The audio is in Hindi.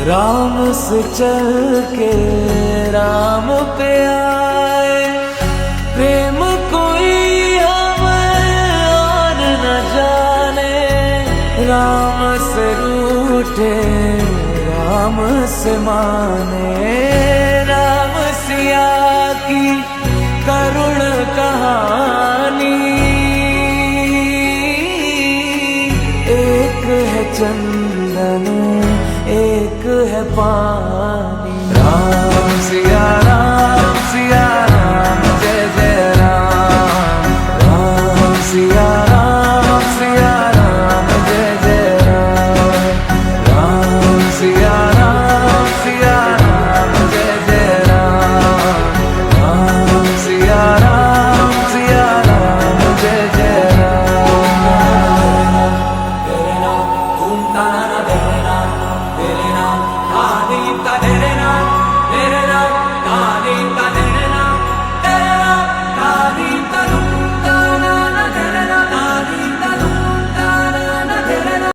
राम से चल के राम पे आए, प्रेम कोई हमें और न जाने। राम से रूठे राम से माने, राम सिया की करुण कहानी। एक है चंदन एक है पानी।